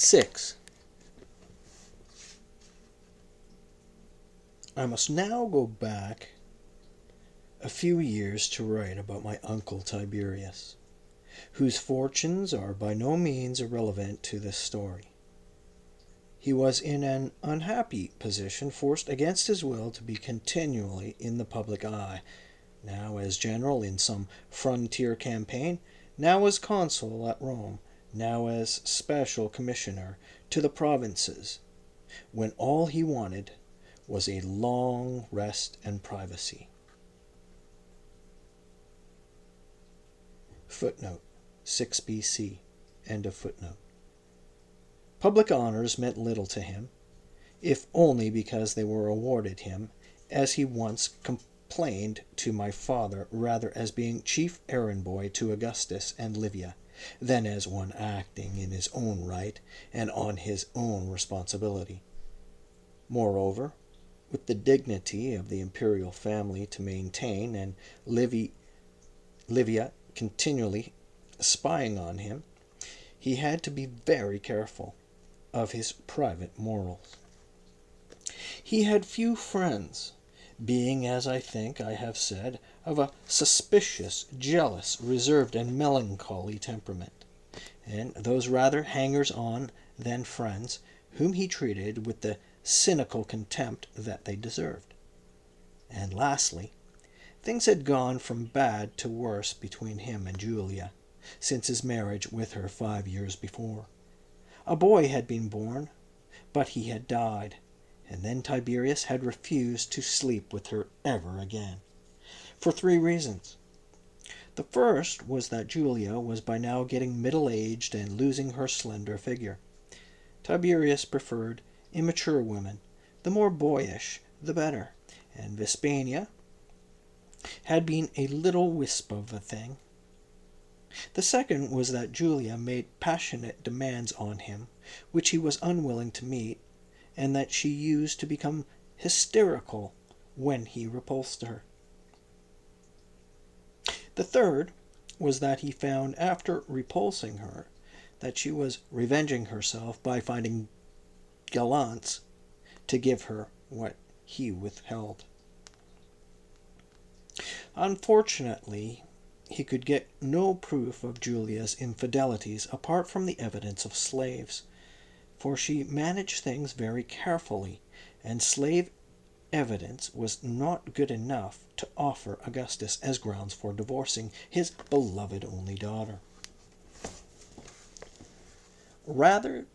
6. I must now go back a few years to write about my uncle Tiberius, whose fortunes are by no means irrelevant to this story. He was in an unhappy position, forced against his will to be continually in the public eye, now as general in some frontier campaign, now as consul at Rome, now as special commissioner to the provinces, when all he wanted was a long rest and privacy. Footnote 6 BC. End of footnote. Public honors meant little to him, if only because they were awarded him, as he once complained to my father, rather as being chief errand boy to Augustus and Livia, than as one acting in his own right and on his own responsibility. Moreover, with the dignity of the imperial family to maintain, and Livia continually spying on him, he had to be very careful of his private morals. He had few friends, being, as I think I have said, of a suspicious, jealous, reserved, and melancholy temperament, and those rather hangers-on than friends, whom he treated with the cynical contempt that they deserved. And lastly, things had gone from bad to worse between him and Julia, since his marriage with her 5 years before. A boy had been born, but he had died, and then Tiberius had refused to sleep with her ever again, for 3 reasons. The first was that Julia was by now getting middle-aged and losing her slender figure. Tiberius preferred immature women, the more boyish the better, and Vespania had been a little wisp of a thing. The second was that Julia made passionate demands on him, which he was unwilling to meet, and that she used to become hysterical when he repulsed her. The third was that he found, after repulsing her, that she was revenging herself by finding gallants to give her what he withheld. Unfortunately, he could get no proof of Julia's infidelities apart from the evidence of slaves, for she managed things very carefully, and slave evidence was not good enough to offer Augustus as grounds for divorcing his beloved only daughter. Rather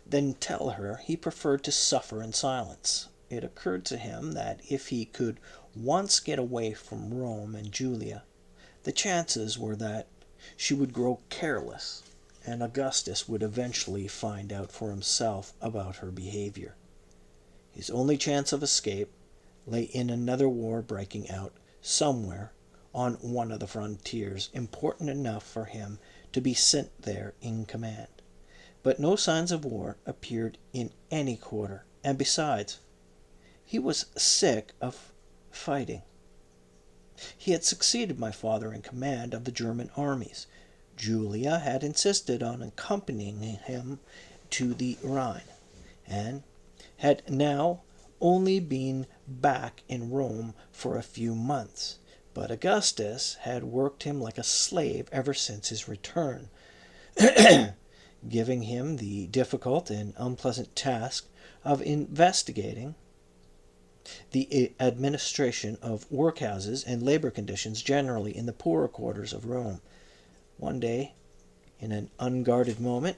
than tell her, he preferred to suffer in silence. It occurred to him that if he could once get away from Rome and Julia, the chances were that she would grow careless, and Augustus would eventually find out for himself about her behavior. His only chance of escape lay in another war breaking out somewhere on one of the frontiers, important enough for him to be sent there in command. But no signs of war appeared in any quarter, and besides, he was sick of fighting. He had succeeded my father in command of the German armies. Julia had insisted on accompanying him to the Rhine, and had now only been back in Rome for a few months. But Augustus had worked him like a slave ever since his return, giving him the difficult and unpleasant task of investigating the administration of workhouses and labor conditions generally in the poorer quarters of Rome. One day, in an unguarded moment,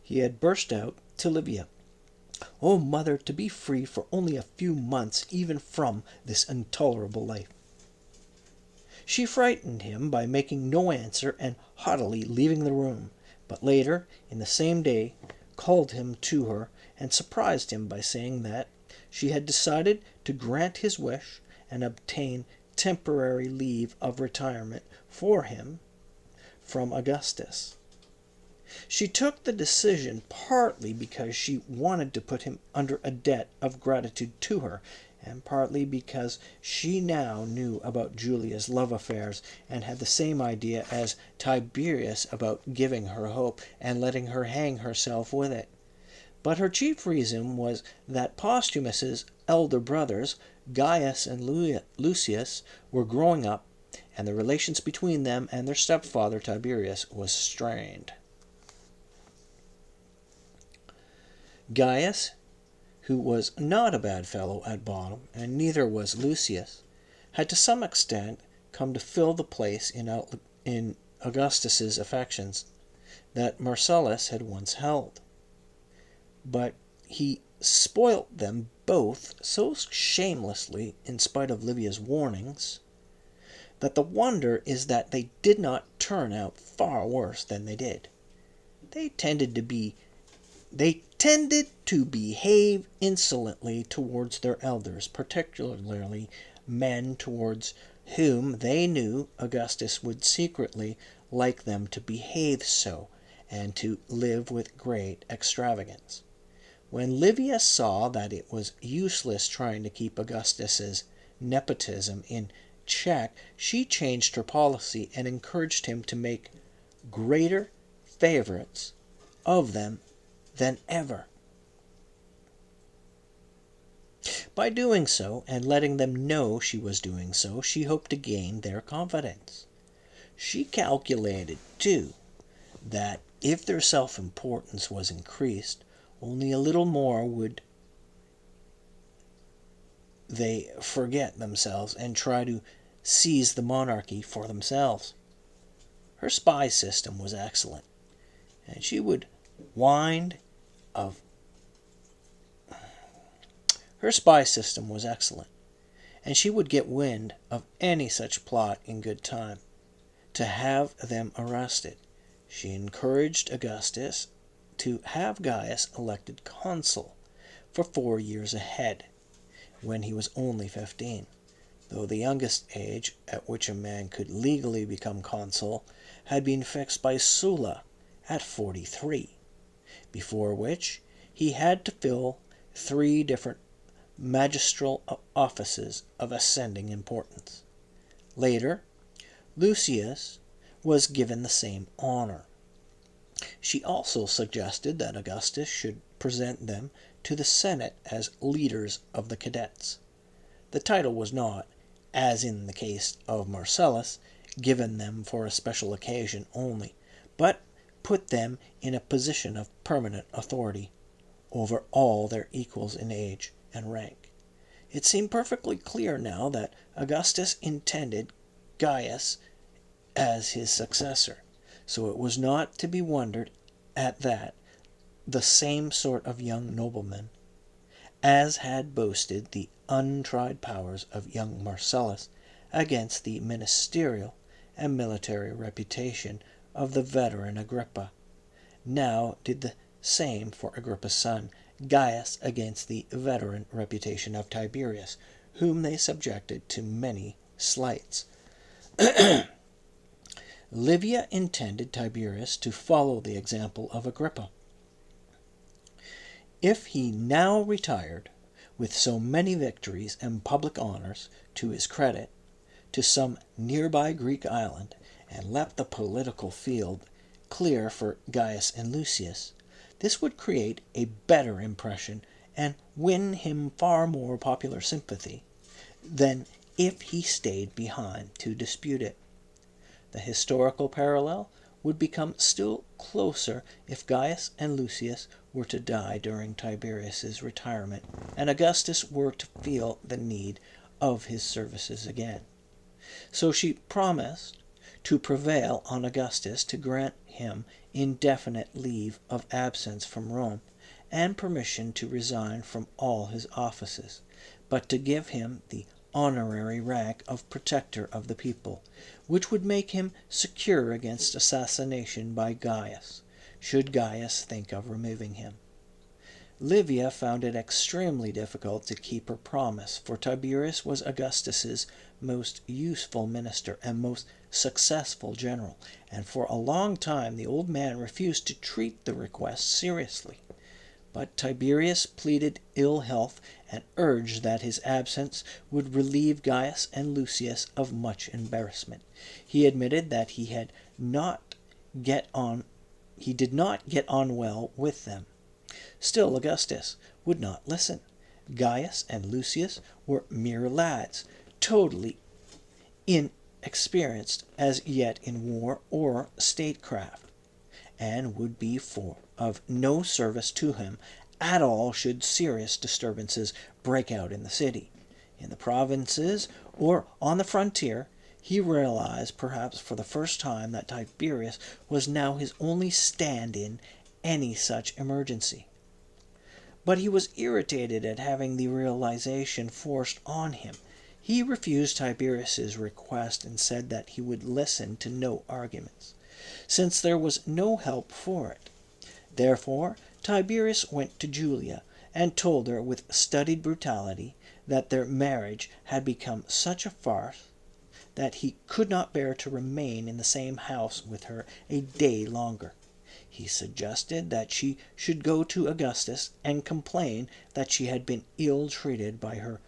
he had burst out to Livia, "Oh, mother, to be free for only a few months even from this intolerable life." She frightened him by making no answer and haughtily leaving the room, but later, in the same day, called him to her and surprised him by saying that she had decided to grant his wish and obtain temporary leave of retirement for him from Augustus. She took the decision partly because she wanted to put him under a debt of gratitude to her, and partly because she now knew about Julia's love affairs and had the same idea as Tiberius about giving her hope and letting her hang herself with it. But her chief reason was that Postumus's elder brothers, Gaius and Lucius, were growing up, and the relations between them and their stepfather Tiberius was strained. Gaius, who was not a bad fellow at bottom, and neither was Lucius, had to some extent come to fill the place in Augustus's affections that Marcellus had once held. But he spoilt them both so shamelessly, in spite of Livia's warnings, that the wonder is that they did not turn out far worse than they did. They tended to behave insolently towards their elders, particularly men towards whom they knew Augustus would secretly like them to behave so, and to live with great extravagance. When Livia saw that it was useless trying to keep Augustus's nepotism in check, she changed her policy and encouraged him to make greater favorites of them than ever. By doing so, and letting them know she was doing so, she hoped to gain their confidence. She calculated, too, that if their self-importance was increased only a little more, would they forget themselves and try to seize the monarchy for themselves. Her spy system was excellent, and she would wind of Her spy system was excellent, and she would get wind of any such plot in good time, to have them arrested. She encouraged Augustus to have Gaius elected consul for 4 years ahead, when he was only 15, though the youngest age at which a man could legally become consul had been fixed by Sulla at 43, before which he had to fill 3 different magistral offices of ascending importance. Later, Lucius was given the same honor. She also suggested that Augustus should present them to the Senate as leaders of the cadets. The title was not, as in the case of Marcellus, given them for a special occasion only, but put them in a position of permanent authority over all their equals in age and rank. It seemed perfectly clear now that Augustus intended Gaius as his successor, so it was not to be wondered at that the same sort of young nobleman as had boasted the untried powers of young Marcellus against the ministerial and military reputation of the veteran Agrippa, now did the same for Agrippa's son, Gaius, against the veteran reputation of Tiberius, whom they subjected to many slights. Livia intended Tiberius to follow the example of Agrippa. If he now retired, with so many victories and public honors to his credit, to some nearby Greek island, and left the political field clear for Gaius and Lucius, this would create a better impression and win him far more popular sympathy than if he stayed behind to dispute it. The historical parallel would become still closer if Gaius and Lucius were to die during Tiberius's retirement, and Augustus were to feel the need of his services again. So she promised to prevail on Augustus to grant him indefinite leave of absence from Rome, and permission to resign from all his offices, but to give him the honorary rank of protector of the people, which would make him secure against assassination by Gaius, should Gaius think of removing him. Livia found it extremely difficult to keep her promise, for Tiberius was Augustus's most useful minister and most successful general, and for a long time the old man refused to treat the request seriously. But Tiberius pleaded ill health and urged that his absence would relieve Gaius and Lucius of much embarrassment. He admitted that he did not get on well with them, Still Augustus would not listen. Gaius and Lucius were mere lads, totally inexperienced as yet in war or statecraft, and would be of no service to him at all should serious disturbances break out in the city. In the provinces or on the frontier, he realized perhaps for the first time that Tiberius was now his only stand in any such emergency. But he was irritated at having the realization forced on him. He refused Tiberius's request and said that he would listen to no arguments, since there was no help for it. Therefore Tiberius went to Julia and told her with studied brutality that their marriage had become such a farce that he could not bear to remain in the same house with her a day longer. He suggested that she should go to Augustus and complain that she had been ill-treated by her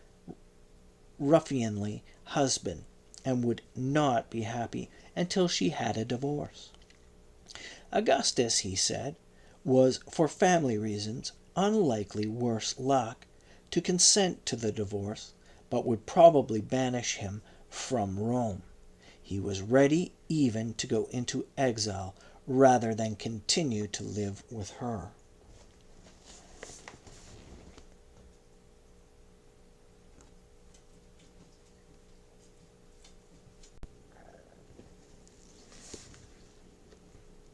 ruffianly husband and would not be happy until she had a divorce. Augustus, he said, was, for family reasons, unlikely worse luck to consent to the divorce, but would probably banish him from Rome. He was ready even to go into exile rather than continue to live with her.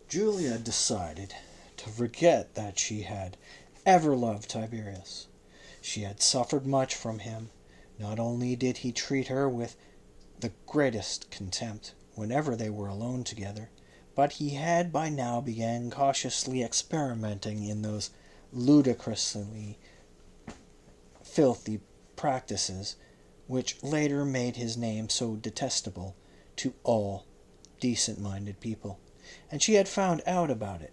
Julia decided to forget that she had ever loved Tiberius. She had suffered much from him. Not only did he treat her with the greatest contempt whenever they were alone together, but he had by now begun cautiously experimenting in those ludicrously filthy practices which later made his name so detestable to all decent-minded people, and she had found out about it.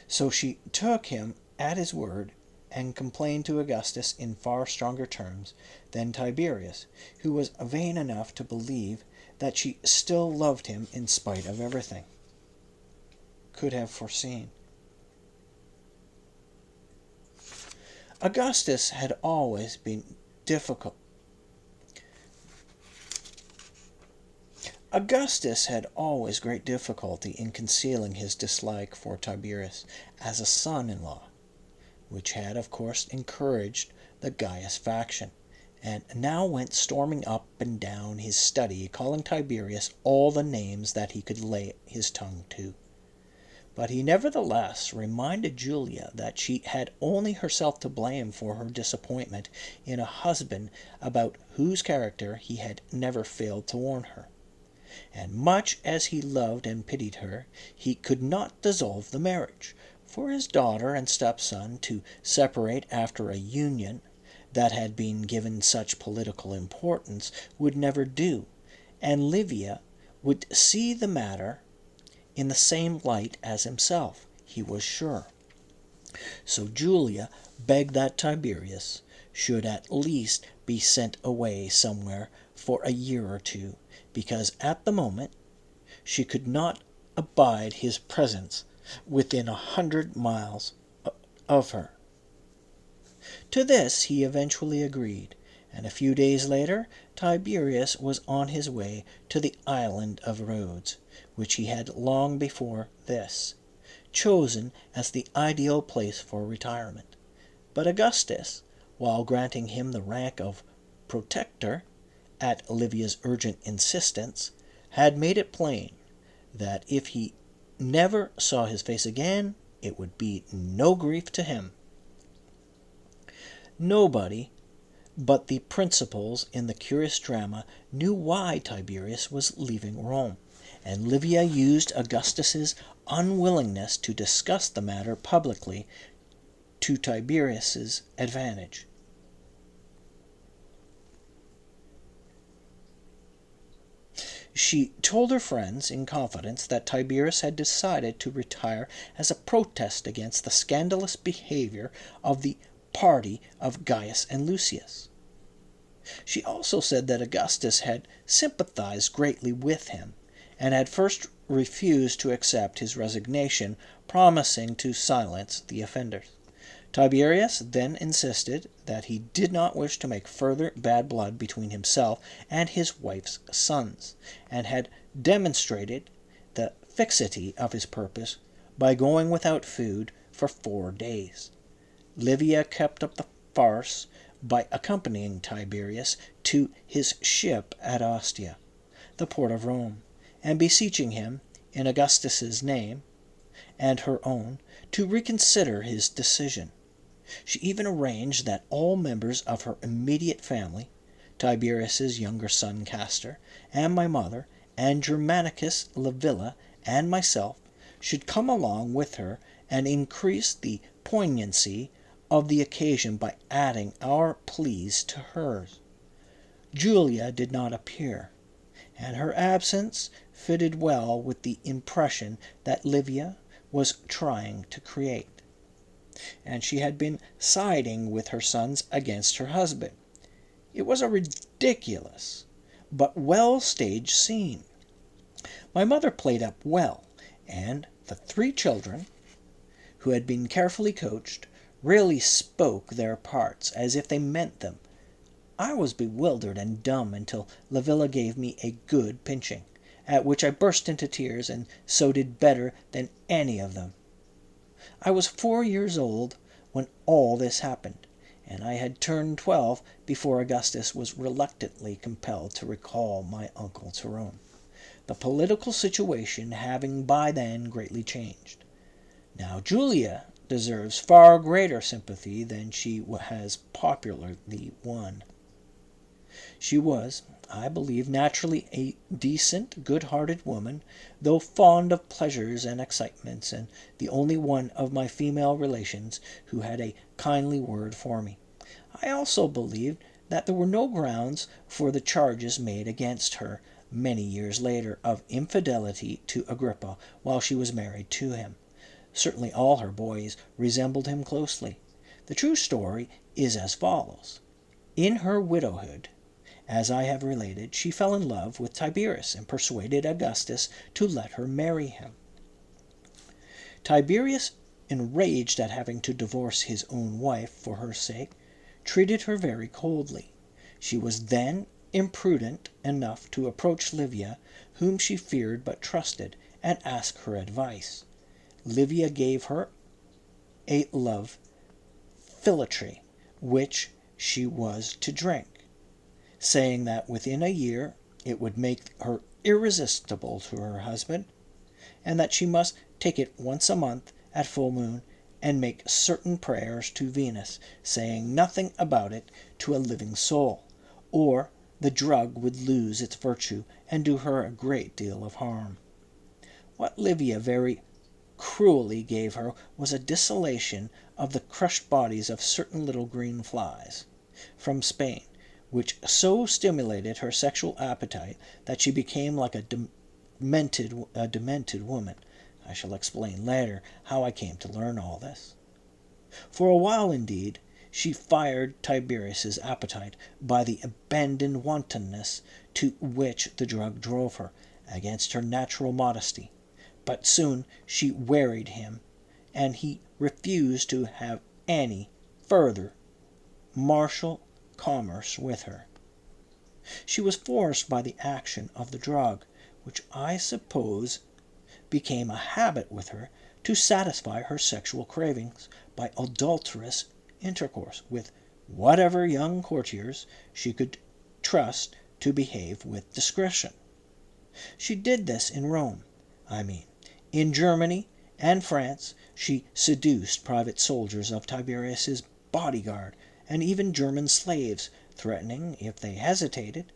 So she took him at his word and complained to Augustus in far stronger terms than Tiberius, who was vain enough to believe that she still loved him in spite of everything, could have foreseen. Augustus had always great difficulty in concealing his dislike for Tiberius as a son-in-law, which had, of course, encouraged the Gaius faction, and now went storming up and down his study, calling Tiberius all the names that he could lay his tongue to. But he nevertheless reminded Julia that she had only herself to blame for her disappointment in a husband about whose character he had never failed to warn her. And much as he loved and pitied her, he could not dissolve the marriage. For his daughter and stepson to separate after a union that had been given such political importance would never do, and Livia would see the matter in the same light as himself, he was sure. So Julia begged that Tiberius should at least be sent away somewhere for a year or two, because at the moment she could not abide his presence within 100 miles of her. To this he eventually agreed, and a few days later Tiberius was on his way to the island of Rhodes, which he had long before this chosen as the ideal place for retirement. But Augustus, while granting him the rank of protector, at Livia's urgent insistence, had made it plain that if he never saw his face again, it would be no grief to him. Nobody but the principals in the curious drama knew why Tiberius was leaving Rome, and Livia used Augustus's unwillingness to discuss the matter publicly to Tiberius's advantage. She told her friends in confidence that Tiberius had decided to retire as a protest against the scandalous behavior of the party of Gaius and Lucius. She also said that Augustus had sympathized greatly with him, and had first refused to accept his resignation, promising to silence the offenders. Tiberius then insisted that he did not wish to make further bad blood between himself and his wife's sons, and had demonstrated the fixity of his purpose by going without food for 4 days. Livia kept up the farce by accompanying Tiberius to his ship at Ostia, the port of Rome, and beseeching him, in Augustus's name and her own, to reconsider his decision. She even arranged that all members of her immediate family, Tiberius's younger son Castor, and my mother, and Germanicus Livilla, and myself, should come along with her and increase the poignancy of the occasion by adding our pleas to hers. Julia did not appear, and her absence fitted well with the impression that Livia was trying to create, and she had been siding with her sons against her husband. It was a ridiculous but well-staged scene. My mother played up well, and the 3 children, who had been carefully coached, really spoke their parts as if they meant them. I was bewildered and dumb until Livilla gave me a good pinching, at which I burst into tears, and so did better than any of them. I was 4 years old when all this happened, and I had turned 12 before Augustus was reluctantly compelled to recall my uncle to Rome, the political situation having by then greatly changed. Now Julia deserves far greater sympathy than she has popularly won. She was, I believe, naturally a decent, good-hearted woman, though fond of pleasures and excitements, and the only one of my female relations who had a kindly word for me. I also believed that there were no grounds for the charges made against her many years later of infidelity to Agrippa while she was married to him. Certainly all her boys resembled him closely. The true story is as follows. In her widowhood, as I have related, she fell in love with Tiberius and persuaded Augustus to let her marry him. Tiberius, enraged at having to divorce his own wife for her sake, treated her very coldly. She was then imprudent enough to approach Livia, whom she feared but trusted, and ask her advice. Livia gave her a love philtre, which she was to drink, saying that within a year it would make her irresistible to her husband, and that she must take it once a month at full moon, and make certain prayers to Venus, saying nothing about it to a living soul, or the drug would lose its virtue and do her a great deal of harm. What Livia very cruelly gave her was a distillation of the crushed bodies of certain little green flies from Spain, which so stimulated her sexual appetite that she became like a demented woman. I shall explain later how I came to learn all this. For a while, indeed, she fired Tiberius's appetite by the abandoned wantonness to which the drug drove her, against her natural modesty. But soon she wearied him, and he refused to have any further martial commerce with her. She was forced by the action of the drug, which I suppose became a habit with her, to satisfy her sexual cravings by adulterous intercourse with whatever young courtiers she could trust to behave with discretion. She did this in Rome, I mean. In Germany and France she seduced private soldiers of Tiberius's bodyguard, and even German slaves, threatening, if they hesitated,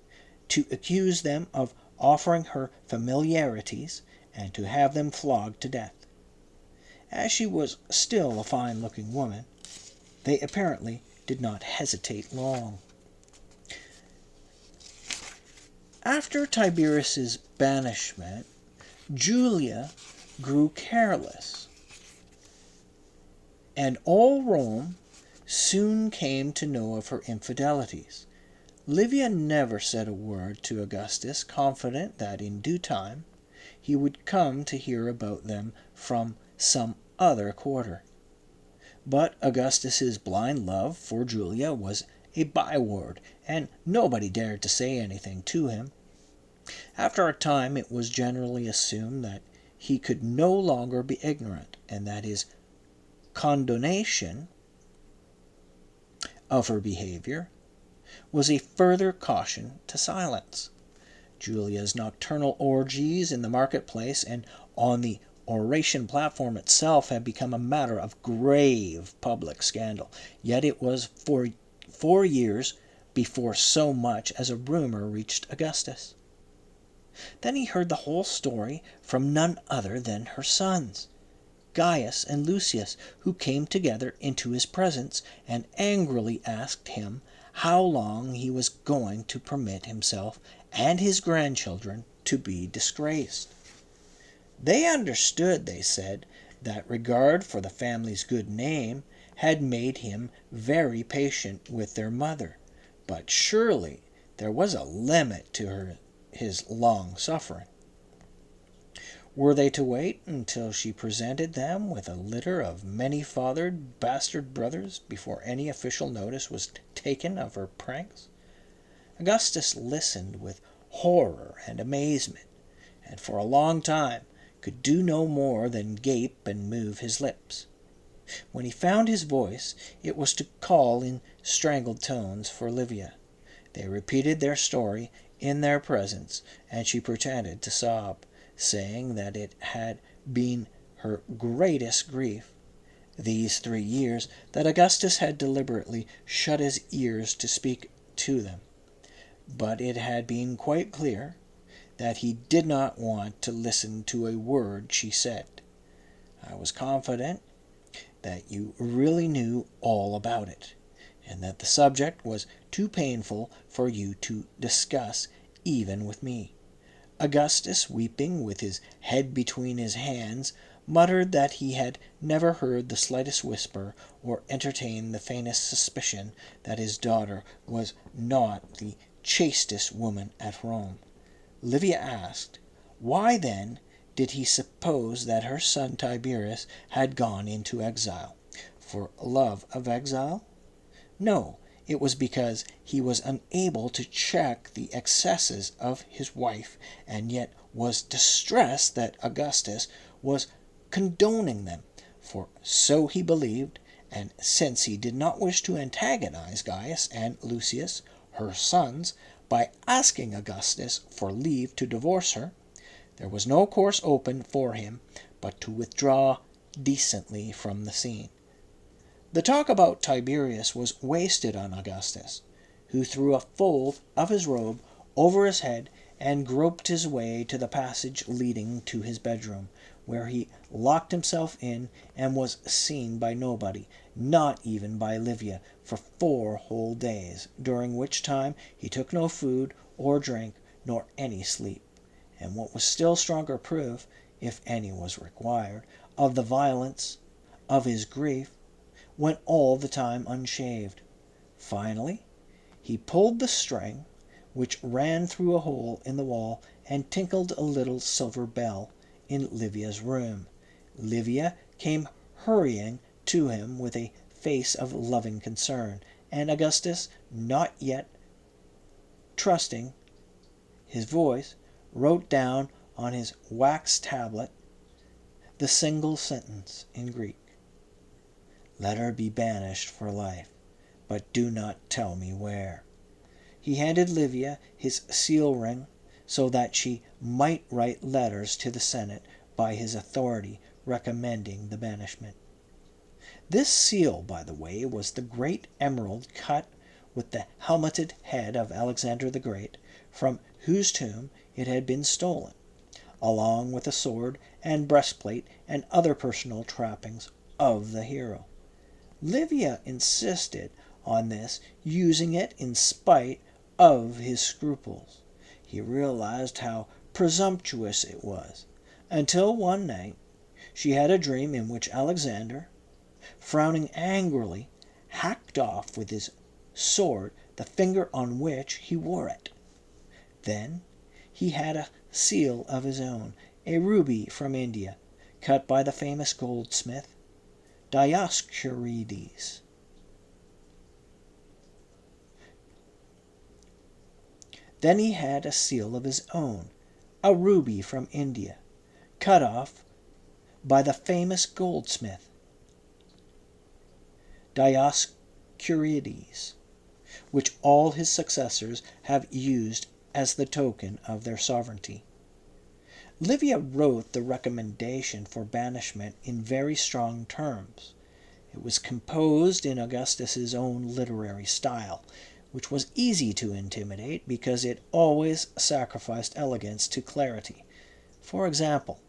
to accuse them of offering her familiarities, and to have them flogged to death. As she was still a fine-looking woman, they apparently did not hesitate long. After Tiberius's banishment, Julia grew careless, and all Rome soon came to know of her infidelities. Livia never said a word to Augustus, confident that in due time he would come to hear about them from some other quarter. But Augustus's blind love for Julia was a byword, and nobody dared to say anything to him. After a time it was generally assumed that he could no longer be ignorant, and that his condonation of her behavior was a further caution to silence. Julia's nocturnal orgies in the marketplace and on the oration platform itself had become a matter of grave public scandal, yet it was for 4 years before so much as a rumor reached Augustus. Then he heard the whole story from none other than her sons, Gaius and Lucius, who came together into his presence and angrily asked him how long he was going to permit himself and his grandchildren to be disgraced. They understood, they said, that regard for the family's good name had made him very patient with their mother, but surely there was a limit to his long suffering. Were they to wait until she presented them with a litter of many-fathered bastard brothers before any official notice was taken of her pranks? Augustus listened with horror and amazement, and for a long time could do no more than gape and move his lips. When he found his voice, it was to call in strangled tones for Livia. They repeated their story in their presence, and she pretended to sob, saying that it had been her greatest grief, these 3 years, that Augustus had deliberately shut his ears to speak to them. But it had been quite clear that he did not want to listen to a word she said. I was confident that you really knew all about it, and that the subject was too painful for you to discuss even with me. Augustus, weeping with his head between his hands, muttered that he had never heard the slightest whisper or entertained the faintest suspicion that his daughter was not the chastest woman at Rome. Livia asked, why then did he suppose that her son Tiberius had gone into exile? For love of exile? No, it was because he was unable to check the excesses of his wife, and yet was distressed that Augustus was condoning them, for so he believed, and since he did not wish to antagonize Gaius and Lucius, her sons, by asking Augustus for leave to divorce her, there was no course open for him but to withdraw decently from the scene. The talk about Tiberius was wasted on Augustus, who threw a fold of his robe over his head and groped his way to the passage leading to his bedroom, where he locked himself in and was seen by nobody, not even by Livia, for 4 whole days, during which time he took no food or drink nor any sleep. And what was still stronger proof, if any was required, of the violence of his grief, went all the time unshaved. Finally, he pulled the string, which ran through a hole in the wall, and tinkled a little silver bell in Livia's room. Livia came hurrying to him with a face of loving concern, and Augustus, not yet trusting his voice, wrote down on his wax tablet the single sentence in Greek, "Let her be banished for life, but do not tell me where." He handed Livia his seal ring so that she might write letters to the Senate by his authority recommending the banishment. This seal, by the way, was the great emerald cut with the helmeted head of Alexander the Great, from whose tomb it had been stolen, along with the sword and breastplate and other personal trappings of the hero. Livia insisted on this, using it in spite of his scruples. He realized how presumptuous it was, until one night she had a dream in which Alexander, frowning angrily, hacked off with his sword the finger on which he wore it. Then he had a seal of his own, a ruby from India, cut by the famous goldsmith, Dioscurides. Then he had a seal of his own, a ruby from India, cut off by the famous goldsmith Dioscurides, which all his successors have used as the token of their sovereignty. Livia wrote the recommendation for banishment in very strong terms. It was composed in Augustus's own literary style, which was easy to intimidate because it always sacrificed elegance to clarity. For example,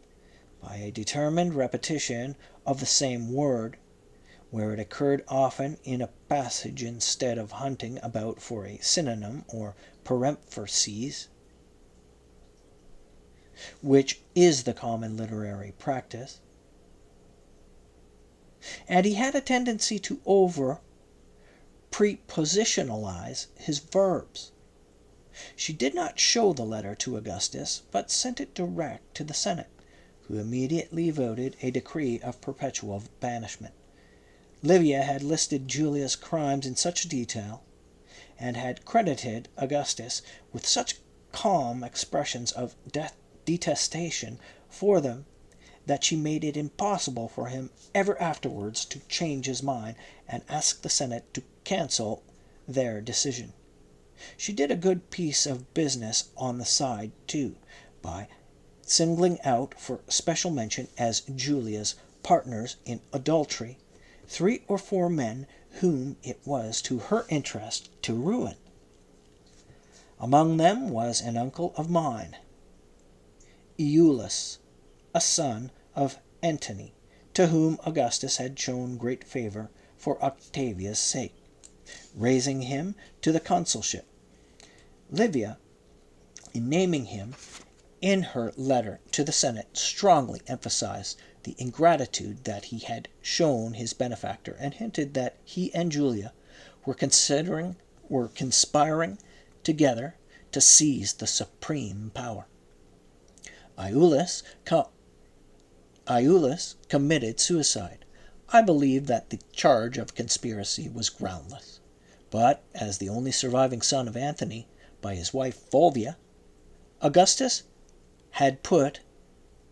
by a determined repetition of the same word, where it occurred often in a passage instead of hunting about for a synonym or parenthesis, which is the common literary practice. And he had a tendency to prepositionalize his verbs. She did not show the letter to Augustus, but sent it direct to the Senate, who immediately voted a decree of perpetual banishment. Livia had listed Julia's crimes in such detail, and had credited Augustus with such calm expressions of detestation for them, that she made it impossible for him ever afterwards to change his mind and ask the Senate to cancel their decision. She did a good piece of business on the side, too, by singling out for special mention as Julia's partners in adultery 3 or 4 men whom it was to her interest to ruin. Among them was an uncle of mine, Iulus, a son of Antony, to whom Augustus had shown great favor for Octavia's sake, raising him to the consulship. Livia, in naming him in her letter to the Senate, strongly emphasized the ingratitude that he had shown his benefactor, and hinted that he and Julia were conspiring together to seize the supreme power. Iulus committed suicide. I believe that the charge of conspiracy was groundless, but as the only surviving son of Antony by his wife Fulvia, Augustus had put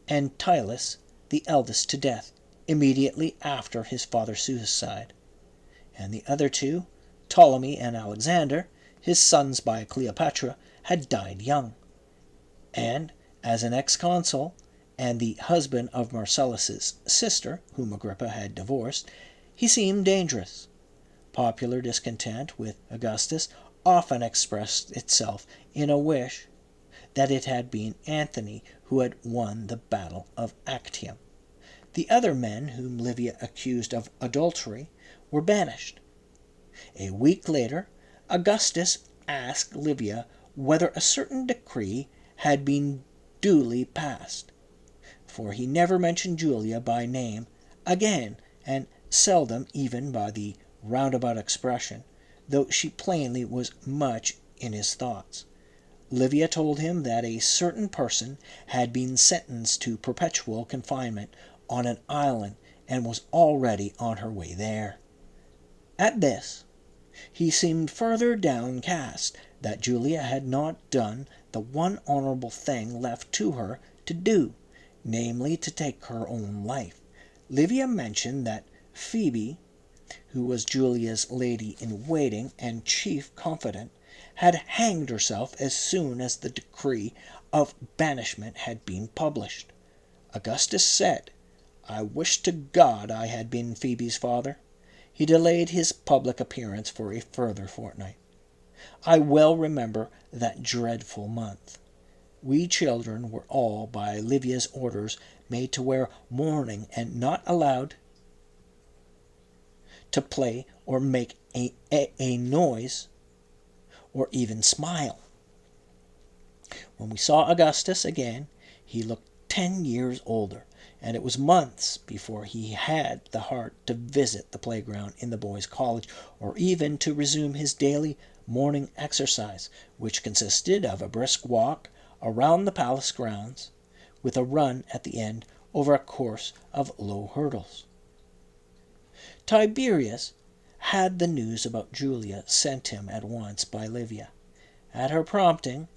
Antyllus, the eldest, to death immediately after his father's suicide, and the other 2, Ptolemy and Alexander, his sons by Cleopatra, had died young. And as an ex-consul and the husband of Marcellus's sister, whom Agrippa had divorced, he seemed dangerous. Popular discontent with Augustus often expressed itself in a wish that it had been Antony who had won the battle of Actium. The other men whom Livia accused of adultery were banished. A week later, Augustus asked Livia whether a certain decree had been duly passed, for he never mentioned Julia by name again, and seldom even by the roundabout expression, though she plainly was much in his thoughts. Livia told him that a certain person had been sentenced to perpetual confinement on an island and was already on her way there. At this, he seemed further downcast that Julia had not done the one honorable thing left to her to do, namely to take her own life. Livia mentioned that Phoebe, who was Julia's lady-in-waiting and chief confidant, had hanged herself as soon as the decree of banishment had been published. Augustus said, "I wish to God I had been Phoebe's father." He delayed his public appearance for a further fortnight. I well remember that dreadful month. We children were all, by Livia's orders, made to wear mourning and not allowed to play or make a noise or even smile. When we saw Augustus again, he looked 10 years older, and it was months before he had the heart to visit the playground in the boys' college, or even to resume his daily morning exercise, which consisted of a brisk walk around the palace grounds, with a run at the end over a course of low hurdles. Tiberius had the news about Julia sent him at once by Livia. At her prompting,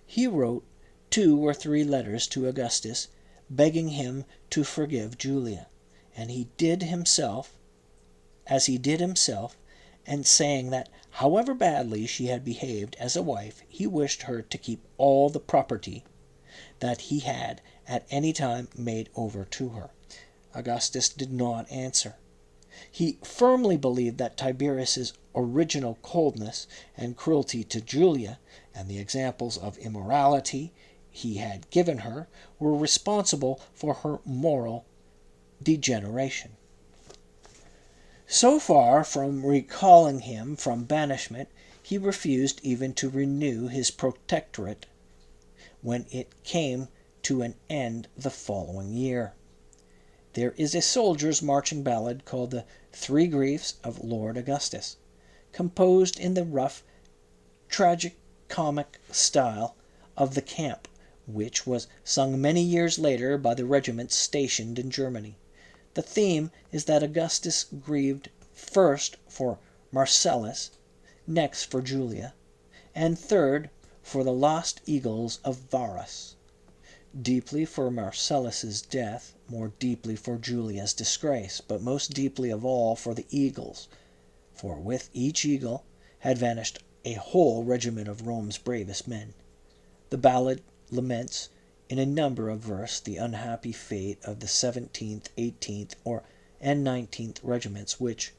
he wrote 2 or 3 letters to Augustus, begging him to forgive Julia, and he did himself, and saying that, however badly she had behaved as a wife, he wished her to keep all the property that he had at any time made over to her. Augustus did not answer. He firmly believed that Tiberius's original coldness and cruelty to Julia, and the examples of immorality he had given her, were responsible for her moral degeneration. So far from recalling him from banishment, he refused even to renew his protectorate when it came to an end the following year. There is a soldier's marching ballad called the Three Griefs of Lord Augustus, composed in the rough, tragic-comic style of the camp, which was sung many years later by the regiments stationed in Germany. The theme is that Augustus grieved first for Marcellus, next for Julia, and third for the lost eagles of Varus. Deeply for Marcellus's death, more deeply for Julia's disgrace, but most deeply of all for the eagles, for with each eagle had vanished a whole regiment of Rome's bravest men. The ballad laments in a number of verse the unhappy fate of the 17th, 18th, and 19th regiments, which,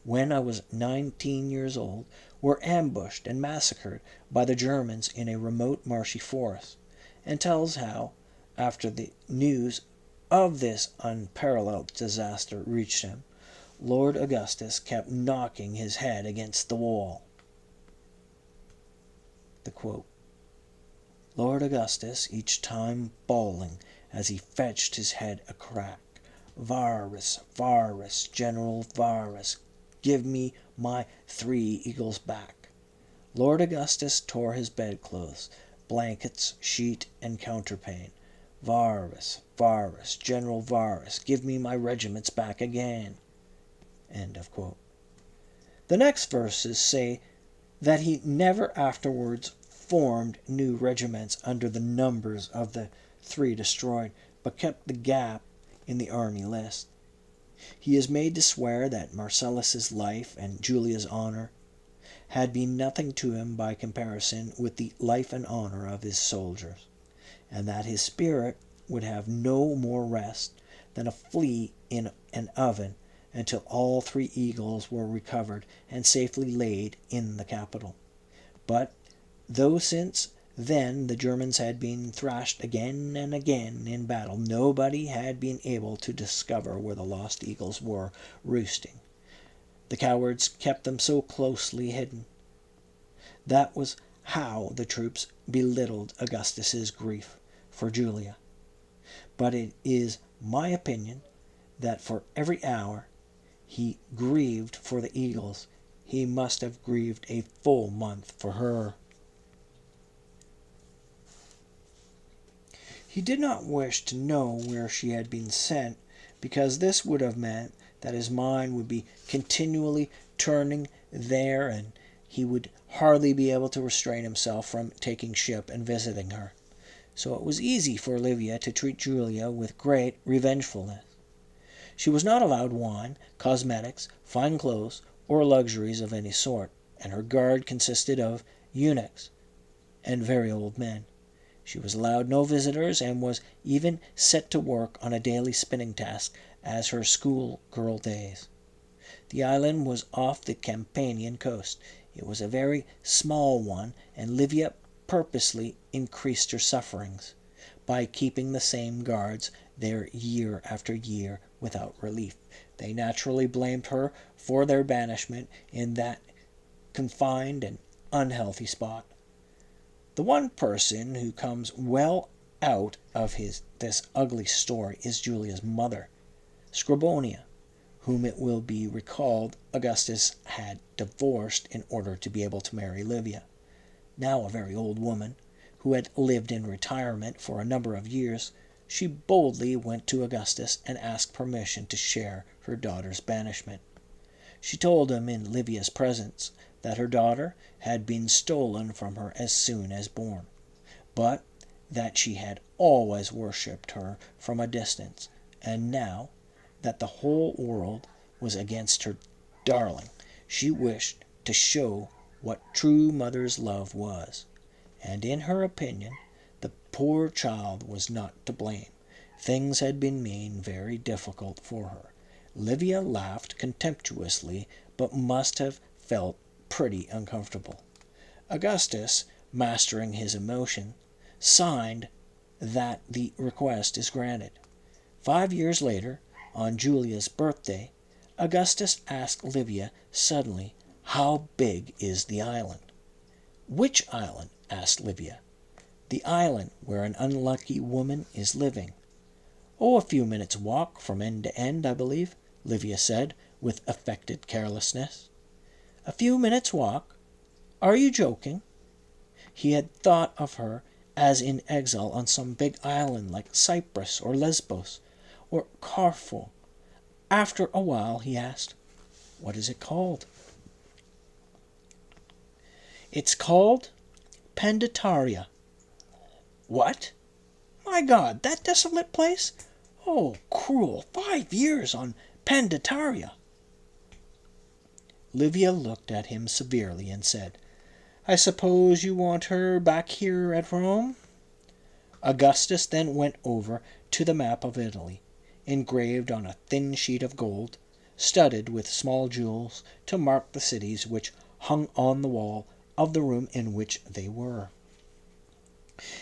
when I was 19 years old, were ambushed and massacred by the Germans in a remote marshy forest, and tells how, after the news of this unparalleled disaster reached him, Lord Augustus kept knocking his head against the wall. The quote, Lord Augustus each time bawling as he fetched his head a crack, Varus, Varus, General Varus, give me my 3 eagles back. Lord Augustus tore his bedclothes, blankets, sheet, and counterpane. Varus, Varus, General Varus, give me my regiments back again. End of quote. The next verses say that he never afterwards formed new regiments under the numbers of the 3 destroyed, but kept the gap in the army list. He is made to swear that Marcellus's life and Julia's honor had been nothing to him by comparison with the life and honor of his soldiers, and that his spirit would have no more rest than a flea in an oven until all 3 eagles were recovered and safely laid in the capital. But though since then the Germans had been thrashed again and again in battle, nobody had been able to discover where the lost eagles were roosting. The cowards kept them so closely hidden. That was how the troops belittled Augustus's grief for Julia. But it is my opinion that for every hour he grieved for the eagles, he must have grieved a full month for her. He did not wish to know where she had been sent, because this would have meant that his mind would be continually turning there, and he would hardly be able to restrain himself from taking ship and visiting her. So it was easy for Livia to treat Julia with great revengefulness. She was not allowed wine, cosmetics, fine clothes, or luxuries of any sort, and her guard consisted of eunuchs and very old men. She was allowed no visitors, and was even set to work on a daily spinning task as her school-girl days. The island was off the Campanian coast. It was a very small one, and Livia purposely increased her sufferings by keeping the same guards there year after year without relief. They naturally blamed her for their banishment in that confined and unhealthy spot. The one person who comes well out of this ugly story is Julia's mother, Scribonia, whom it will be recalled Augustus had divorced in order to be able to marry Livia, now a very old woman, who had lived in retirement for a number of years, she boldly went to Augustus and asked permission to share her daughter's banishment. She told him in Livia's presence that her daughter had been stolen from her as soon as born, but that she had always worshipped her from a distance, and now that the whole world was against her darling, she wished to show what true mother's love was, and in her opinion the poor child was not to blame. Things had been made very difficult for her. Livia laughed contemptuously, but must have felt pretty uncomfortable. Augustus, mastering his emotion, signed that the request is granted. 5 years later, on Julia's birthday, Augustus asked Livia suddenly, "How big is the island?" "Which island?" asked Livia. "The island where an unlucky woman is living." "Oh, a few minutes' walk from end to end, I believe," Livia said, with affected carelessness. "A few minutes' walk? Are you joking?" He had thought of her as in exile on some big island like Cyprus or Lesbos or Corfu. After a while he asked, "What is it called?" "It's called Panditaria." "What? My God, that desolate place? Oh, cruel! 5 years on Panditaria!" Livia looked at him severely and said, "I suppose you want her back here at Rome?" Augustus then went over to the map of Italy, engraved on a thin sheet of gold, studded with small jewels, to mark the cities which hung on the wall of the room in which they were.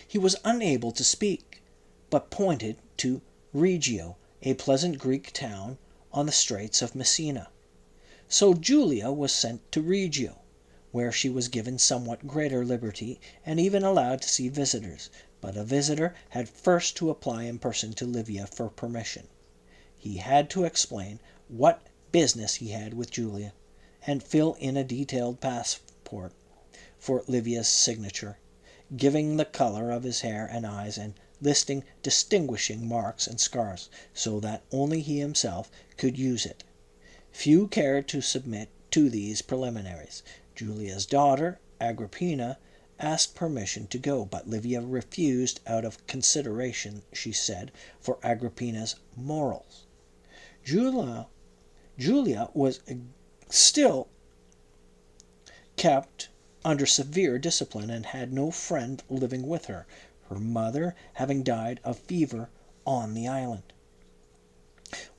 He was unable to speak, but pointed to Reggio, a pleasant Greek town on the Straits of Messina. So Julia was sent to Reggio, where she was given somewhat greater liberty and even allowed to see visitors, but a visitor had first to apply in person to Livia for permission. He had to explain what business he had with Julia, and fill in a detailed passport for Livia's signature, giving the color of his hair and eyes and listing distinguishing marks and scars, so that only he himself could use it. Few cared to submit to these preliminaries. Julia's daughter, Agrippina, asked permission to go, but Livia refused out of consideration, she said, for Agrippina's morals. Julia was still kept under severe discipline and had no friend living with her, her mother having died of fever on the island.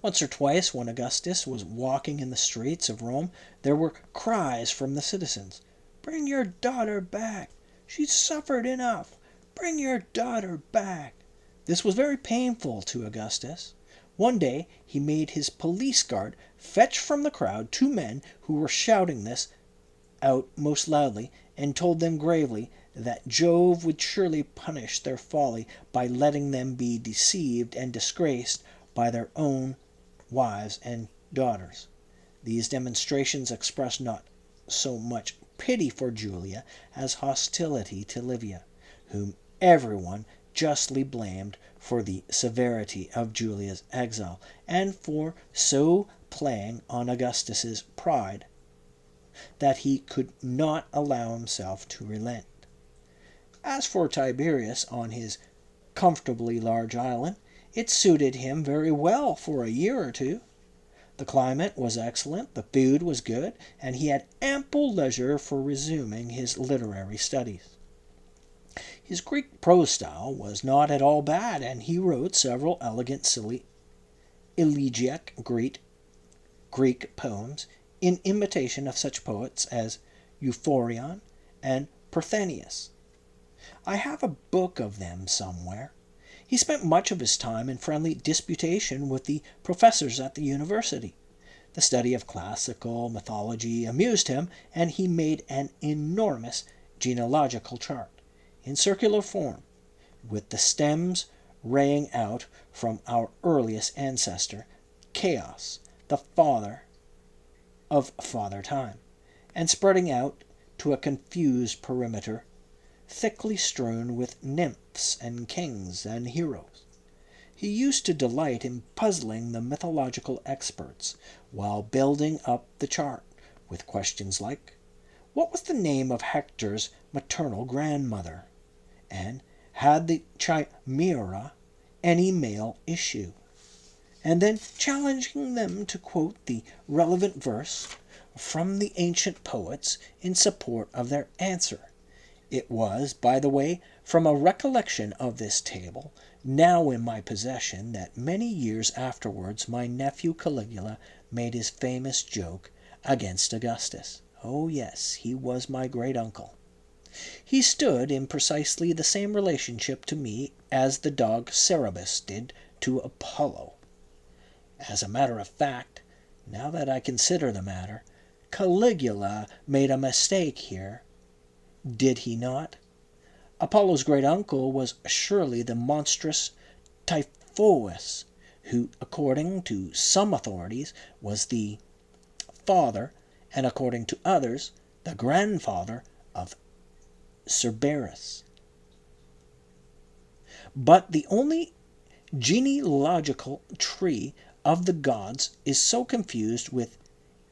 Once or twice, when Augustus was walking in the streets of Rome, there were cries from the citizens, "Bring your daughter back! She's suffered enough! Bring your daughter back!" This was very painful to Augustus. One day he made his police guard fetch from the crowd 2 men who were shouting this out most loudly, and told them gravely that Jove would surely punish their folly by letting them be deceived and disgraced by their own wives and daughters. These demonstrations expressed not so much pity for Julia as hostility to Livia, whom everyone justly blamed for the severity of Julia's exile, and for so playing on Augustus's pride that he could not allow himself to relent. As for Tiberius on his comfortably large island, it suited him very well for a year or two. The climate was excellent, the food was good, and he had ample leisure for resuming his literary studies. His Greek prose style was not at all bad, and he wrote several elegant, silly, elegiac Greek poems in imitation of such poets as Euphorion and Parthenius. I have a book of them somewhere. He spent much of his time in friendly disputation with the professors at the university. The study of classical mythology amused him, and he made an enormous genealogical chart, in circular form, with the stems raying out from our earliest ancestor, Chaos, the father of Father Time, and spreading out to a confused perimeter, thickly strewn with nymphs and kings and heroes. He used to delight in puzzling the mythological experts while building up the chart with questions like, what was the name of Hector's maternal grandmother? And had the chimera any male issue? And then challenging them to quote the relevant verse from the ancient poets in support of their answer. It was, by the way, from a recollection of this table, now in my possession, that many years afterwards my nephew Caligula made his famous joke against Augustus. Oh yes, he was my great-uncle. He stood in precisely the same relationship to me as the dog Cerberus did to Apollo. As a matter of fact, now that I consider the matter, Caligula made a mistake here, did he not? Apollo's great-uncle was surely the monstrous Typhoeus, who, according to some authorities, was the father, and according to others, the grandfather of Cerberus. But the only genealogical tree of the gods is so confused with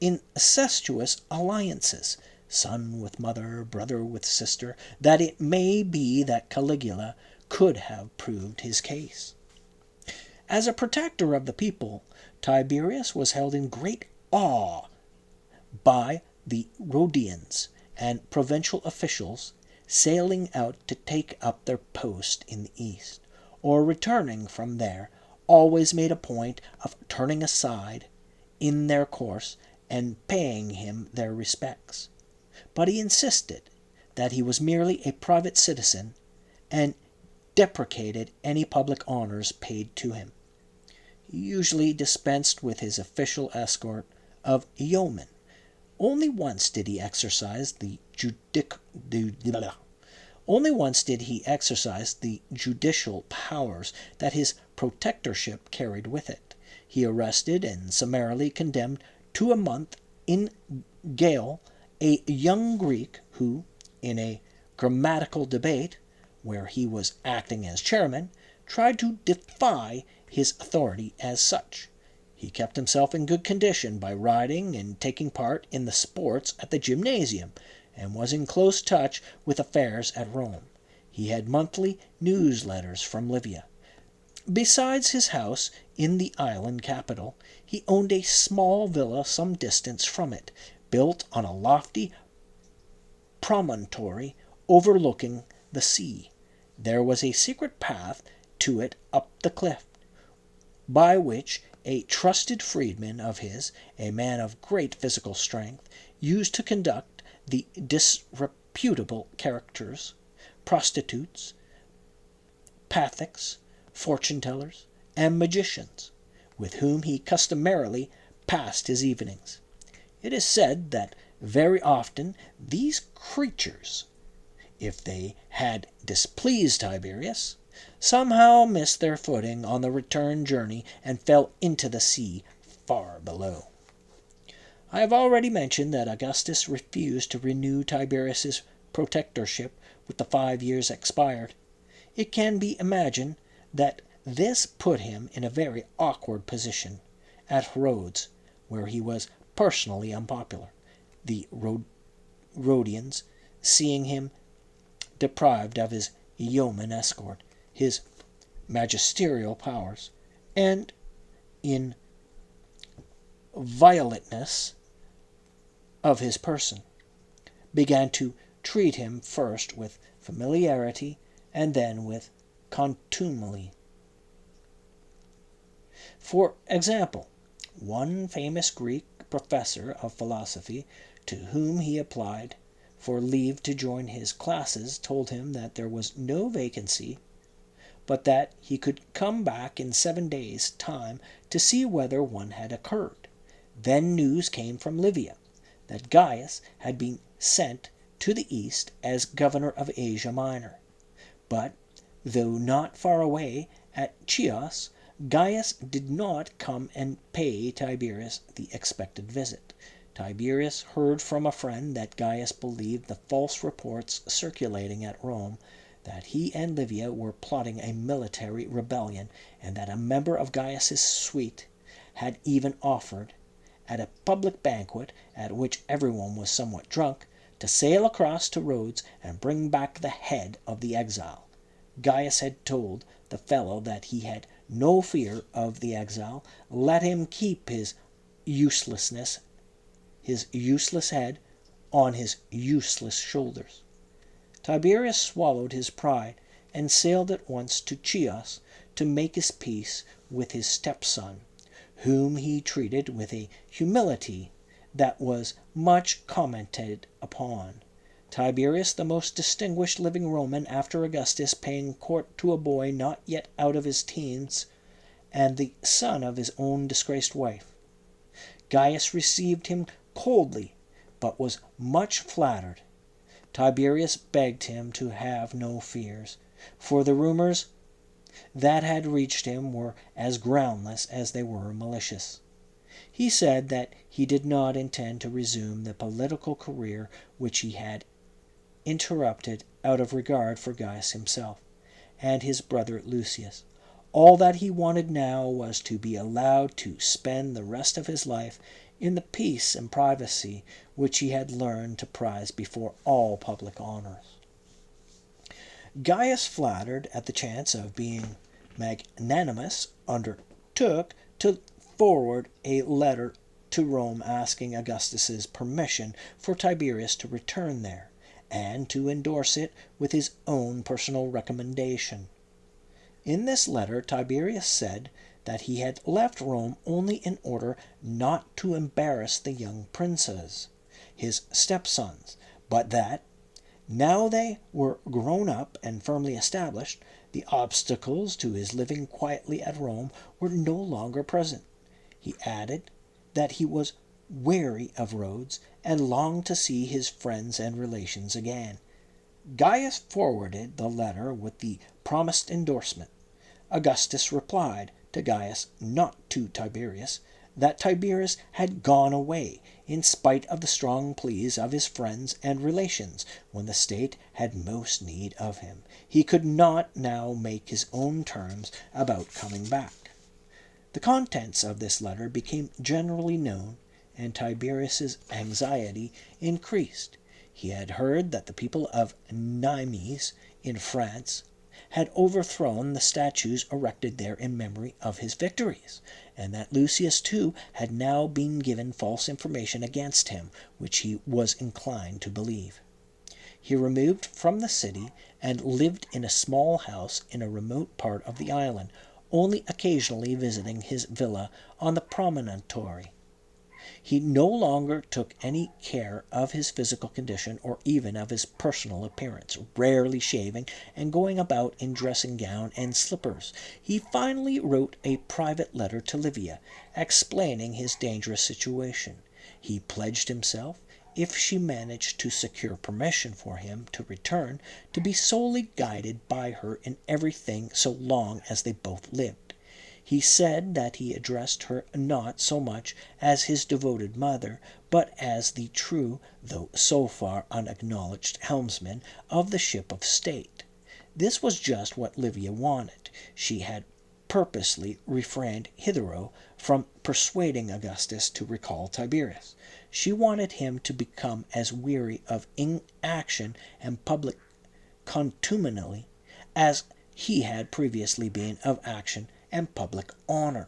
incestuous alliances, son with mother, brother with sister, that it may be that Caligula could have proved his case. As a protector of the people, Tiberius was held in great awe by the Rhodians and provincial officials sailing out to take up their post in the east, or returning from there, always made a point of turning aside in their course and paying him their respects. But he insisted that he was merely a private citizen, and deprecated any public honors paid to him. He usually dispensed with his official escort of yeomen. Only once did he exercise the judicial powers that his protectorship carried with it. He arrested and summarily condemned to a month in gaol a young Greek who, in a grammatical debate, where he was acting as chairman, tried to defy his authority as such. He kept himself in good condition by riding and taking part in the sports at the gymnasium, and was in close touch with affairs at Rome. He had monthly news letters from Livia. Besides his house in the island capital, he owned a small villa some distance from it, built on a lofty promontory overlooking the sea. There was a secret path to it up the cliff, by which a trusted freedman of his, a man of great physical strength, used to conduct the disreputable characters, prostitutes, pathics, fortune-tellers, and magicians, with whom he customarily passed his evenings. It is said that very often these creatures, if they had displeased Tiberius, somehow missed their footing on the return journey and fell into the sea far below. I have already mentioned that Augustus refused to renew Tiberius's protectorship with the 5 years expired. It can be imagined that this put him in a very awkward position at Rhodes, where he was personally unpopular. The Rhodians, seeing him deprived of his yeoman escort, his magisterial powers, and in violateness of his person, began to treat him first with familiarity and then with contumely. For example, one famous Greek professor of philosophy, to whom he applied for leave to join his classes, told him that there was no vacancy, but that he could come back in 7 days' time to see whether one had occurred. Then news came from Livia that Gaius had been sent to the east as governor of Asia Minor. But, though not far away at Chios, Gaius did not come and pay Tiberius the expected visit. Tiberius heard from a friend that Gaius believed the false reports circulating at Rome that he and Livia were plotting a military rebellion, and that a member of Gaius's suite had even offered, at a public banquet at which everyone was somewhat drunk, to sail across to Rhodes and bring back the head of the exile. Gaius had told the fellow that he had no fear of the exile. Let him keep his useless head on his useless shoulders. Tiberius swallowed his pride and sailed at once to Chios to make his peace with his stepson, whom he treated with a humility that was much commented upon. Tiberius, the most distinguished living Roman after Augustus, paying court to a boy not yet out of his teens, and the son of his own disgraced wife. Gaius received him coldly, but was much flattered. Tiberius begged him to have no fears, for the rumors that had reached him were as groundless as they were malicious. He said that he did not intend to resume the political career which he had interrupted out of regard for Gaius himself and his brother Lucius. All that he wanted now was to be allowed to spend the rest of his life in the peace and privacy which he had learned to prize before all public honors. Gaius, flattered at the chance of being magnanimous, undertook to forward a letter to Rome asking Augustus's permission for Tiberius to return there, and to endorse it with his own personal recommendation. In this letter Tiberius said that he had left Rome only in order not to embarrass the young princes, his stepsons, but that, now they were grown up and firmly established, the obstacles to his living quietly at Rome were no longer present. He added that he was weary of Rhodes and longed to see his friends and relations again. Gaius forwarded the letter with the promised endorsement. Augustus replied to Gaius, not to Tiberius, that Tiberius had gone away, in spite of the strong pleas of his friends and relations, when the state had most need of him. He could not now make his own terms about coming back. The contents of this letter became generally known, and Tiberius's anxiety increased. He had heard that the people of Nimes in France had overthrown the statues erected there in memory of his victories, and that Lucius too had now been given false information against him, which he was inclined to believe. He removed from the city and lived in a small house in a remote part of the island, only occasionally visiting his villa on the promontory. He no longer took any care of his physical condition or even of his personal appearance, rarely shaving and going about in dressing gown and slippers. He finally wrote a private letter to Livia, explaining his dangerous situation. He pledged himself, if she managed to secure permission for him to return, to be solely guided by her in everything so long as they both lived. He said that he addressed her not so much as his devoted mother, but as the true, though so far unacknowledged, helmsman of the ship of state. This was just what Livia wanted. She had purposely refrained hitherto from persuading Augustus to recall Tiberius. She wanted him to become as weary of inaction and public contumely as he had previously been of action and public honor.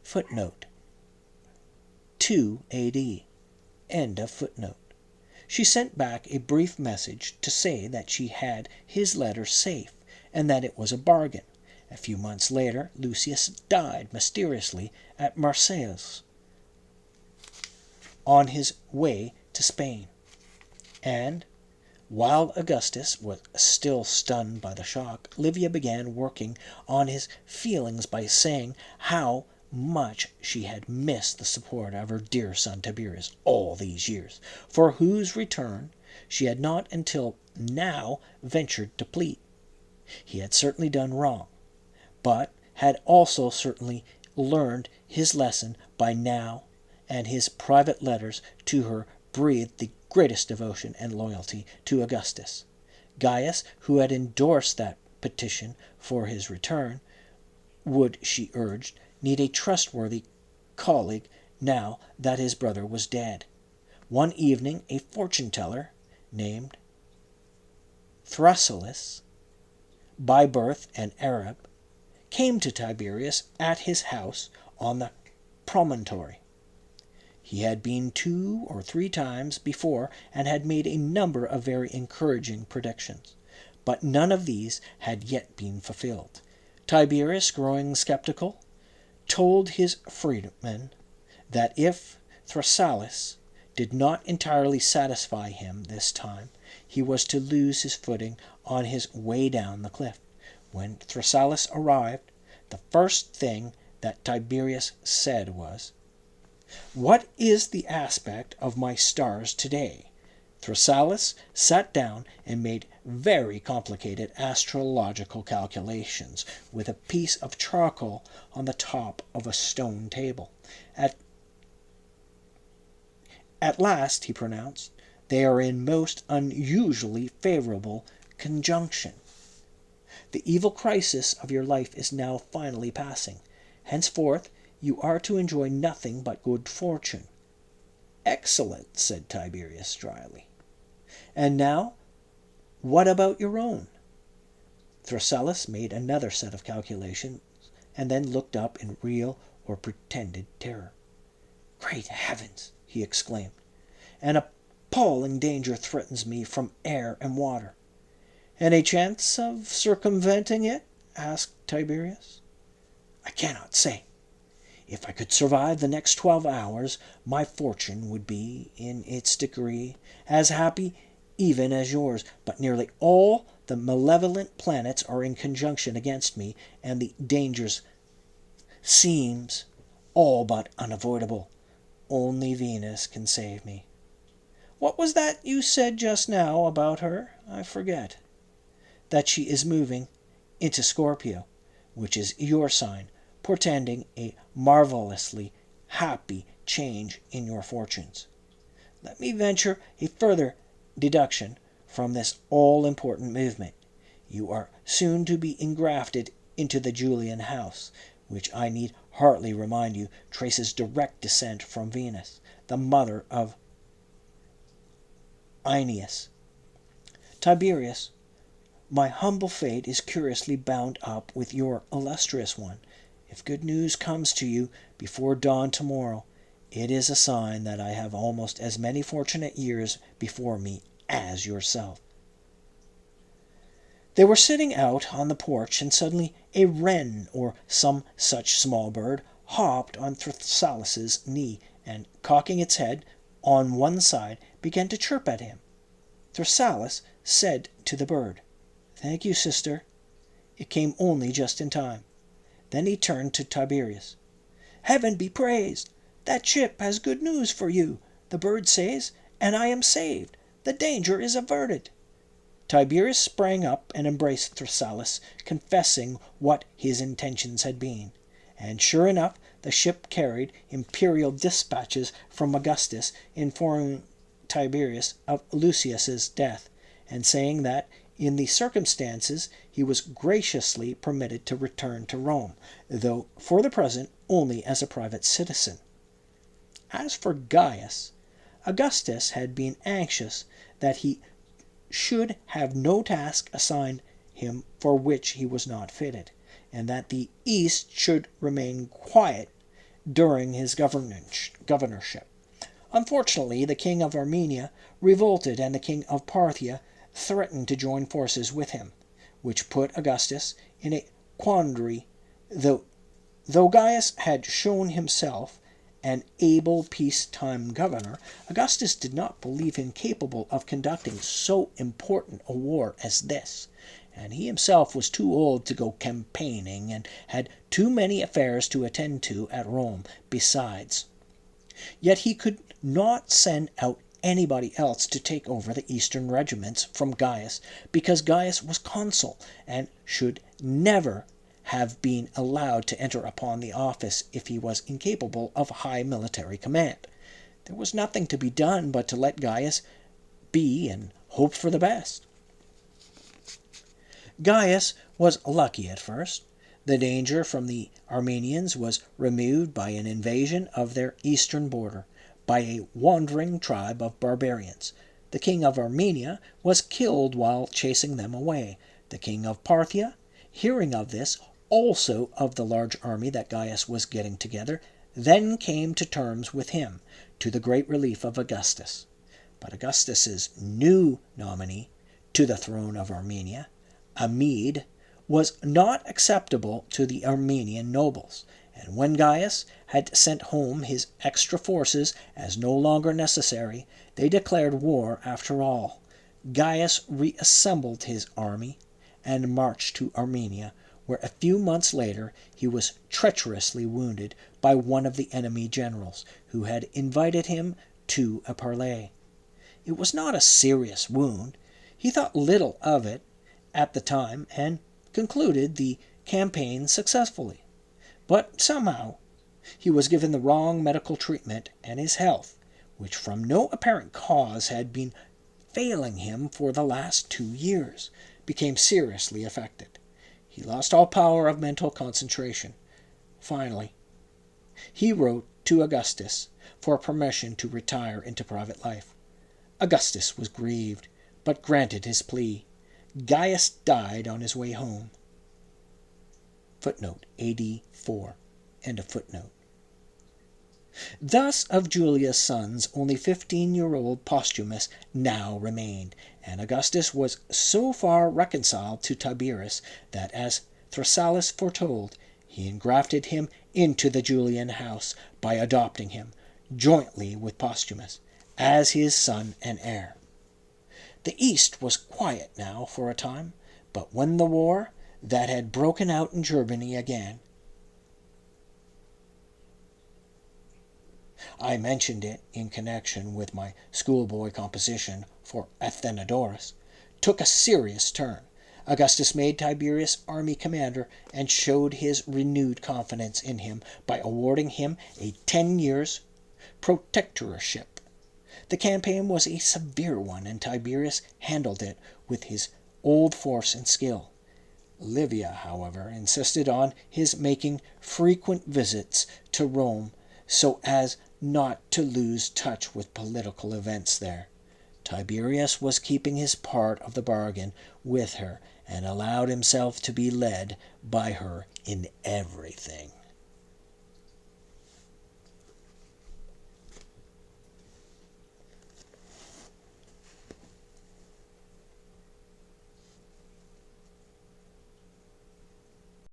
Footnote 2 A.D. End of footnote. She sent back a brief message to say that she had his letter safe and that it was a bargain. A few months later, Lucius died mysteriously at Marseilles on his way to Spain, and while Augustus was still stunned by the shock, Livia began working on his feelings by saying how much she had missed the support of her dear son Tiberius all these years, for whose return she had not until now ventured to plead. He had certainly done wrong, but had also certainly learned his lesson by now, and his private letters to her breathed the greatest devotion and loyalty to Augustus. Gaius, who had endorsed that petition for his return, would, she urged, need a trustworthy colleague now that his brother was dead. One evening a fortune-teller named Thrasyllus, by birth an Arab, came to Tiberius at his house on the promontory. He had been 2 or 3 times before and had made a number of very encouraging predictions, but none of these had yet been fulfilled. Tiberius, growing skeptical, told his freedman that if Thrasyllus did not entirely satisfy him this time, he was to lose his footing on his way down the cliff. When Thrasyllus arrived, the first thing that Tiberius said was, "What is the aspect of my stars today?" Thrasyllus sat down and made very complicated astrological calculations with a piece of charcoal on the top of a stone table. At last, he pronounced, "they are in most unusually favorable conjunction. The evil crisis of your life is now finally passing. Henceforth, you are to enjoy nothing but good fortune." "Excellent," said Tiberius dryly. "And now, what about your own?" Thrasyllus made another set of calculations, and then looked up in real or pretended terror. "Great heavens!" he exclaimed. "An appalling danger threatens me from air and water." "Any chance of circumventing it?" asked Tiberius. "I cannot say. If I could survive the next 12 hours, my fortune would be, in its degree, as happy even as yours. But nearly all the malevolent planets are in conjunction against me, and the dangers seems all but unavoidable. Only Venus can save me." "What was that you said just now about her? I forget." "That she is moving into Scorpio, which is your sign, portending a marvelously happy change in your fortunes. Let me venture a further deduction from this all-important movement. You are soon to be engrafted into the Julian house, which I need hardly remind you traces direct descent from Venus, the mother of Aeneas. Tiberius, my humble fate is curiously bound up with your illustrious one. If good news comes to you before dawn tomorrow, it is a sign that I have almost as many fortunate years before me as yourself." They were sitting out on the porch, and suddenly a wren, or some such small bird, hopped on Thrasyllus' knee, and, cocking its head on one side, began to chirp at him. Thrasyllus said to the bird, "Thank you, sister. It came only just in time." Then he turned to Tiberius. "Heaven be praised! That ship has good news for you, the bird says, and I am saved. The danger is averted." Tiberius sprang up and embraced Thrasyllus, confessing what his intentions had been. And sure enough, the ship carried imperial dispatches from Augustus informing Tiberius of Lucius's death, and saying that, in the circumstances, he was graciously permitted to return to Rome, though for the present only as a private citizen. As for Gaius, Augustus had been anxious that he should have no task assigned him for which he was not fitted, and that the East should remain quiet during his governorship. Unfortunately, the king of Armenia revolted, and the king of Parthia threatened to join forces with him, which put Augustus in a quandary. Though Gaius had shown himself an able peacetime governor, Augustus did not believe him capable of conducting so important a war as this, and he himself was too old to go campaigning, and had too many affairs to attend to at Rome besides. Yet he could not send out anybody else to take over the eastern regiments from Gaius, because Gaius was consul, and should never have been allowed to enter upon the office if he was incapable of high military command. There was nothing to be done but to let Gaius be and hope for the best. Gaius was lucky at first. The danger from the Armenians was removed by an invasion of their eastern border by a wandering tribe of barbarians. The king of Armenia was killed while chasing them away. The king of Parthia, hearing of this, also of the large army that Gaius was getting together, then came to terms with him, to the great relief of Augustus. But Augustus's new nominee to the throne of Armenia, a Mede, was not acceptable to the Armenian nobles, and when Gaius had sent home his extra forces as no longer necessary, they declared war after all. Gaius reassembled his army and marched to Armenia, where a few months later he was treacherously wounded by one of the enemy generals, who had invited him to a parley. It was not a serious wound. He thought little of it at the time and concluded the campaign successfully. But somehow he was given the wrong medical treatment, and his health, which from no apparent cause had been failing him for the last 2 years, became seriously affected. He lost all power of mental concentration. Finally, he wrote to Augustus for permission to retire into private life. Augustus was grieved, but granted his plea. Gaius died on his way home. Footnote AD 4. End of footnote. Thus of Julia's sons only 15-year-old Posthumus now remained, and Augustus was so far reconciled to Tiberius that, as Thrasyllus foretold, he engrafted him into the Julian house by adopting him, jointly with Posthumus, as his son and heir. The East was quiet now for a time, but when the war that had broken out in Germany again, I mentioned it in connection with my schoolboy composition for Athenodorus, took a serious turn. Augustus made Tiberius army commander and showed his renewed confidence in him by awarding him a 10 years protectorship. The campaign was a severe one, and Tiberius handled it with his old force and skill. Livia, however, insisted on his making frequent visits to Rome so as not to lose touch with political events there. Tiberius was keeping his part of the bargain with her and allowed himself to be led by her in everything.